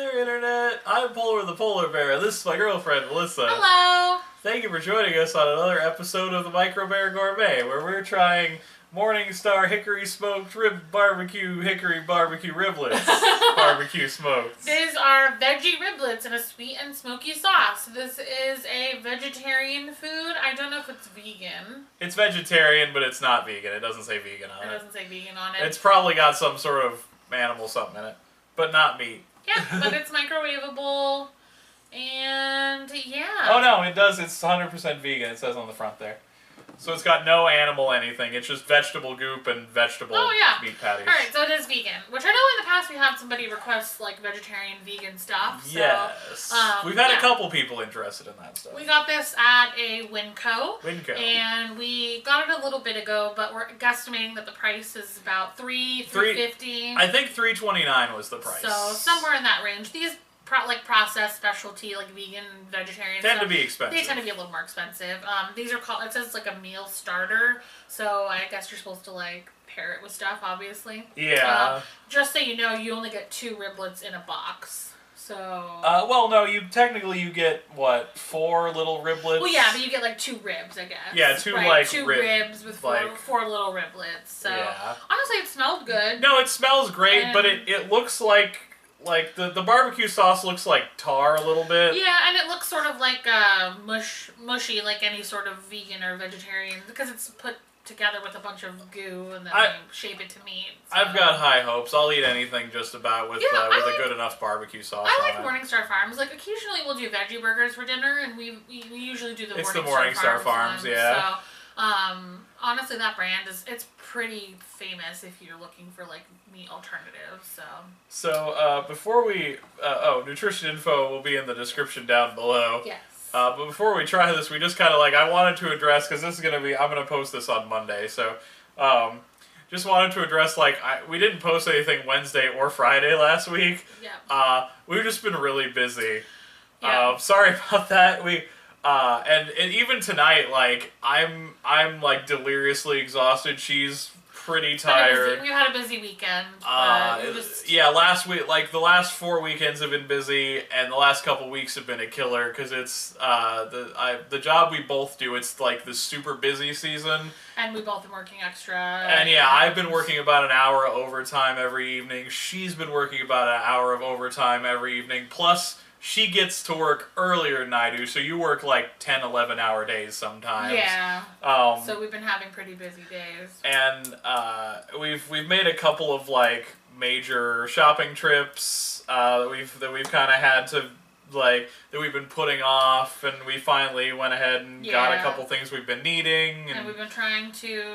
there, Internet. I'm Polar the Polar Bear. This is my girlfriend, Melissa. Hello. Thank you for joining us on another episode of the Microbear Gourmet, where we're trying Morningstar Hickory Smoked Hickory BBQ Riblets. Barbecue smoked. These are veggie riblets in a sweet and smoky sauce. This is a vegetarian food. I don't know if it's vegan. It's vegetarian, but it's not vegan. It doesn't say vegan on it. It doesn't say vegan on it. It's probably got some sort of animal something in it, but not meat. Yeah, but it's microwavable, and yeah. Oh no, it does. It's 100% vegan. It says on the front there. So it's got no animal anything. It's just vegetable goop and vegetable meat patties. Alright, so it is vegan. Which I know in the past we had somebody request like vegetarian, vegan stuff. So, yes. We've had a couple people interested in that stuff. We got this at a Winco. Winco. And we got it a little bit ago, but we're guesstimating that the price is about $3.50. I think $3.29 was the price. So somewhere in that range. These processed specialty, like vegan, vegetarian tend stuff, to be expensive. They tend to be a little more expensive. These are called, it says like a meal starter, so I guess you're supposed to like pair it with stuff, obviously. Yeah. Just so you know, you only get 2 riblets in a box. So. Well, no, you get what, 4 little riblets? Well, yeah, but you get like 2 ribs, I guess. Yeah, 2 right? like 2 ribs with 4 little riblets. So yeah. Honestly, it smelled good. No, it smells great, but it looks like the barbecue sauce looks like tar a little bit. Yeah, and it looks sort of like mushy, like any sort of vegan or vegetarian, because it's put together with a bunch of goo and then they shape it to meat. So. I've got high hopes. I'll eat anything just about with a good enough barbecue sauce. I like Morningstar Farms. Like occasionally we'll do veggie burgers for dinner, and we usually do the Morningstar Farms, ones, yeah. So, honestly, that brand it's pretty famous if you're looking for like meat alternatives. So before we nutrition info will be in the description down below. Yes. But before we try this, we just kind of I wanted to address, because this is I'm gonna post this on Monday, so just wanted to address we didn't post anything Wednesday or Friday last week. Yeah. We've just been really busy. Yeah. Sorry about that. And even tonight, I'm deliriously exhausted. She's pretty tired. We had a busy weekend. Yeah, last week, the last 4 weekends have been busy, and the last couple weeks have been a killer because it's the job we both do. It's the super busy season, and we both been working extra. And yeah, I've been working about an hour of overtime every evening. She's been working about an hour of overtime every evening. Plus, she gets to work earlier than I do, so you work 10, 11-hour days sometimes. Yeah. So we've been having pretty busy days. And we've made a couple of major shopping trips that we've kind of had to that we've been putting off, and we finally went ahead and got a couple things we've been needing. And we've been trying to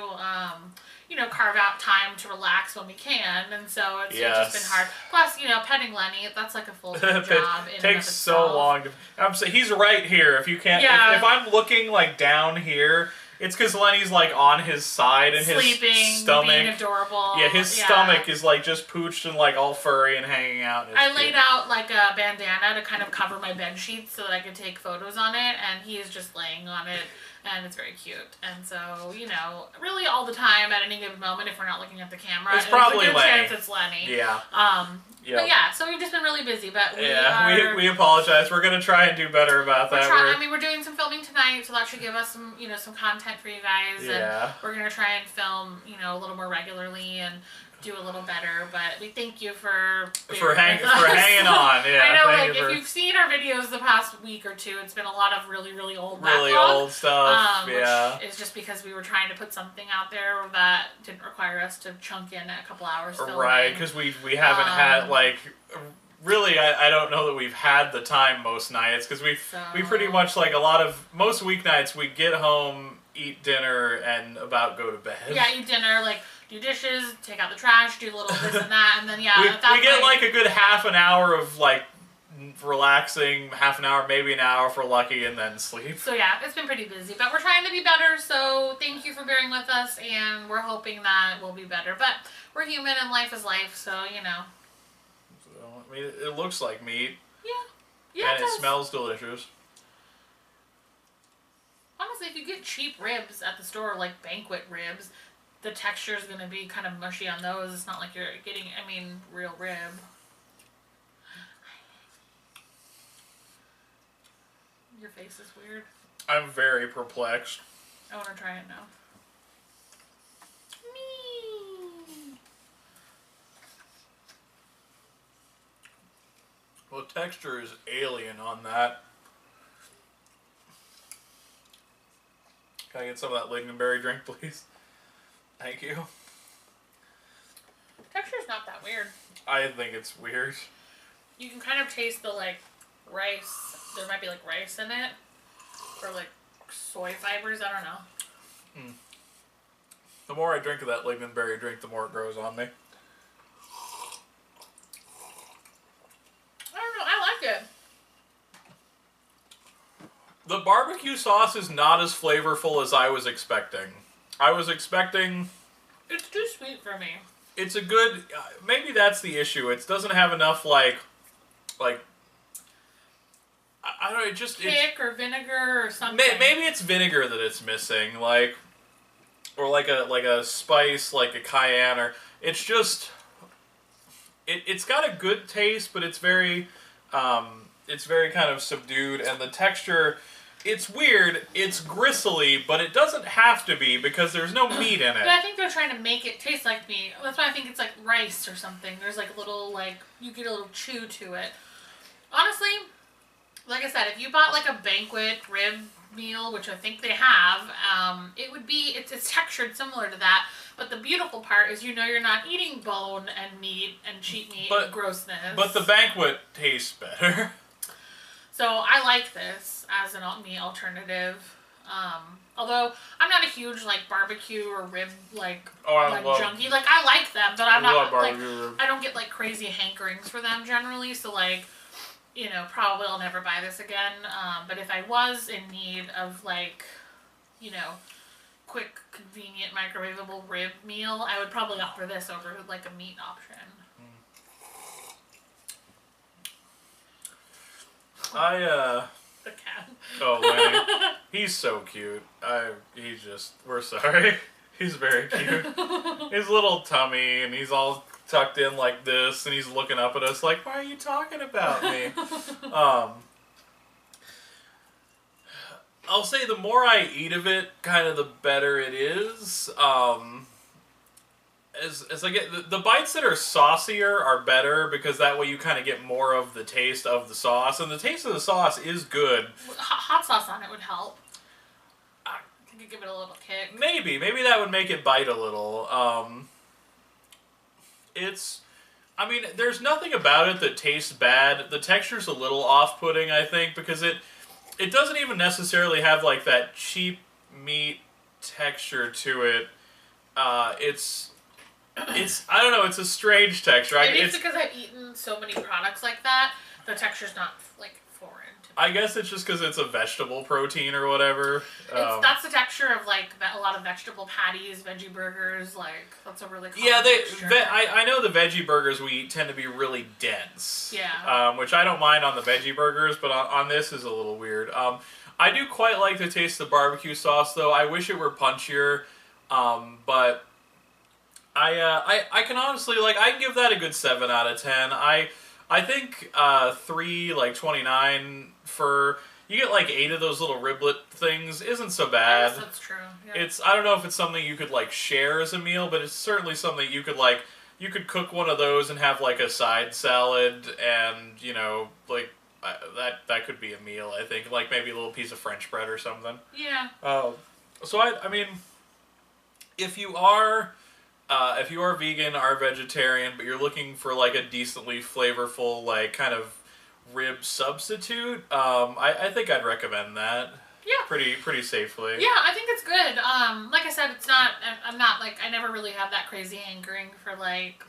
carve out time to relax when we can, and so it's just been hard. Plus, petting Lenny, that's like a full-time job. It takes so long to. I'm saying he's right here. If you can't, if I'm looking down here, it's because Lenny's on his side and sleeping, his stomach, being adorable. Yeah, his stomach is just pooched and all furry and hanging out. I laid out a bandana to kind of cover my bed sheets so that I could take photos on it, and he is just laying on it. And it's very cute. And so, really all the time at any given moment, if we're not looking at the camera, it's probably there's a good Lenny. chance it's Lenny. Yeah. But yeah, so we've just been really busy. But we apologize. We're gonna try and do better about that. We're doing some filming tonight, so that should give us some, some content for you guys. Yeah. And we're gonna try and film, a little more regularly and do a little better, but we thank you for hanging on. Yeah, I know, if you've seen our videos the past week or two, it's been a lot of really, really old old stuff. Which is just because we were trying to put something out there that didn't require us to chunk in a couple hours filming. Right, because we haven't had really, I don't know that we've had the time most nights, because we pretty much most weeknights we get home, eat dinner, and about go to bed. Yeah, eat dinner, do dishes, take out the trash, do a little this and that, and then we get a good half an hour of relaxing, half an hour, maybe an hour for lucky, and then sleep. So yeah, it's been pretty busy, but we're trying to be better, so thank you for bearing with us, and we're hoping that we'll be better. But we're human and life is life, so So, it looks like meat. Yeah, and it smells delicious. Honestly, if you get cheap ribs at the store, like banquet ribs, the texture is going to be kind of mushy on those. It's not like you're getting, real rib. Your face is weird. I'm very perplexed. I want to try it now. Well, the texture is alien on that. Can I get some of that lingonberry drink, please? Thank you. Texture's not that weird. I think it's weird. You can kind of taste the, like, rice. There might be, like, rice in it. Or, like, soy fibers. I don't know. Mm. The more I drink of that lingonberry drink, the more it grows on me. I don't know. I like it. The barbecue sauce is not as flavorful as I was expecting. I was expecting... It's too sweet for me. It's a good... maybe that's the issue. It doesn't have enough, like... I don't know, it just... Kick or vinegar or something. Maybe it's vinegar that it's missing, like... Or like a spice, like a cayenne, or... It's just... It's got a good taste, but it's very kind of subdued, and the texture... It's weird, it's gristly, but it doesn't have to be because there's no meat in it. But I think they're trying to make it taste like meat. That's why I think it's like rice or something. There's like a little, like, you get a little chew to it. Honestly, like I said, if you bought like a banquet rib meal, which I think they have, it would be, it's textured similar to that. But the beautiful part is, you know, you're not eating bone and meat and cheap meat and grossness. But the banquet tastes better. So I like this as an meat alternative. Although I'm not a huge like barbecue or rib junkie. Like I like them, but I'm not like I don't get like crazy hankerings for them generally. So like, you know, probably I'll never buy this again. But if I was in need of like, you know, quick, convenient, microwavable rib meal, I would probably opt for this over like a meat option. The cat. Oh, Lenny. He's so cute. We're sorry. He's very cute. His little tummy, and he's all tucked in like this, and he's looking up at us like, why are you talking about me? I'll say the more I eat of it, kind of the better it is. As I get the bites that are saucier are better because that way you kind of get more of the taste of the sauce, and the taste of the sauce is good. Hot sauce on it would help. I think it'd give it a little kick. Maybe that would make it bite a little. I mean, there's nothing about it that tastes bad. The texture's a little off-putting, I think, because it doesn't even necessarily have like that cheap meat texture to it. I don't know, it's a strange texture. Maybe it's because I've eaten so many products like that, the texture's not, like, foreign to me. I guess it's just because it's a vegetable protein or whatever. That's the texture of, like, a lot of vegetable patties, veggie burgers, like, that's a really common texture. I know the veggie burgers we eat tend to be really dense. Yeah. Which I don't mind on the veggie burgers, but on this is a little weird. I do quite like the taste of the barbecue sauce, though. I wish it were punchier, but... I can honestly, like, I give that a good 7 out of 10. I think 3, like 29 for, you get like 8 of those little riblet things isn't so bad. I guess that's true. Yeah. I don't know if it's something you could like share as a meal, but it's certainly something you could like, you could cook one of those and have like a side salad, and you know, like that could be a meal. I think like maybe a little piece of French bread or something. Yeah. So I mean, if you are vegan or vegetarian, but you're looking for like a decently flavorful, like kind of rib substitute, I think I'd recommend that. Yeah. Pretty safely. Yeah, I think it's good. Like I said, I'm not like, I never really have that crazy hankering for like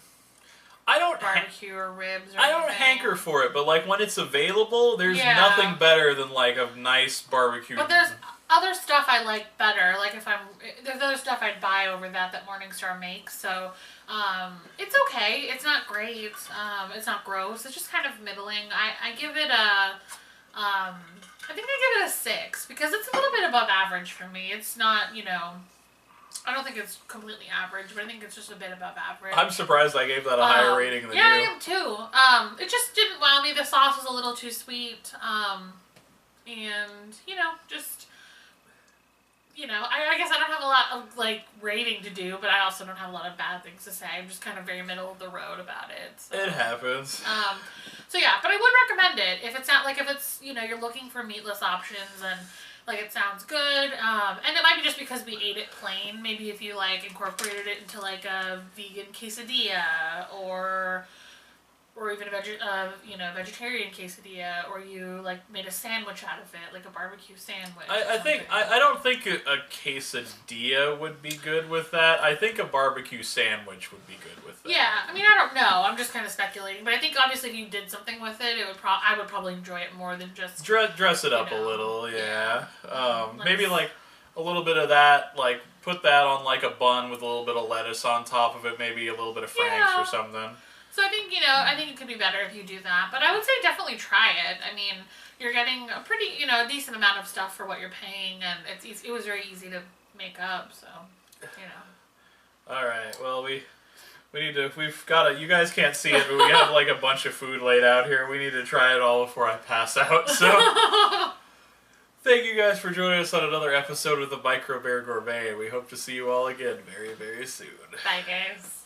barbecue or ribs or I don't hanker for it, but like when it's available, there's nothing better than like a nice barbecue. But there's other stuff I like better. Like there's other stuff I'd buy over that Morningstar makes. So it's okay. It's not great. It's not gross. It's just kind of middling. I give it a I think I give it a 6 because it's a little bit above average for me. It's not, you know, I don't think it's completely average, but I think it's just a bit above average. I'm surprised I gave that a higher rating than you. Yeah, I am too. It just didn't wow me. The sauce was a little too sweet. And, just, I guess I don't have a lot of, like, rating to do, but I also don't have a lot of bad things to say. I'm just kind of very middle of the road about it. So. It happens. So yeah, but I would recommend it if it's not, like, if it's, you're looking for meatless options and, like, it sounds good. And it might be just because we ate it plain. Maybe if you, like, incorporated it into, like, a vegan quesadilla or even a vegetarian quesadilla, or you like made a sandwich out of it, like a barbecue sandwich. I don't think a quesadilla would be good with that. I think a barbecue sandwich would be good with that. Yeah, I mean, I don't know. I'm just kind of speculating, but I think obviously if you did something with it, I would probably enjoy it more than just dress it up a little. Yeah. Maybe like a little bit of that, like put that on like a bun with a little bit of lettuce on top of it, maybe a little bit of Frank's or something. So I think, it could be better if you do that. But I would say definitely try it. I mean, you're getting a pretty, a decent amount of stuff for what you're paying, and it was very easy to make up, so, All right, well, we've got to, you guys can't see it, but we have like a bunch of food laid out here. We need to try it all before I pass out, so. Thank you guys for joining us on another episode of the Microbear Gourmet. We hope to see you all again very, very soon. Bye, guys.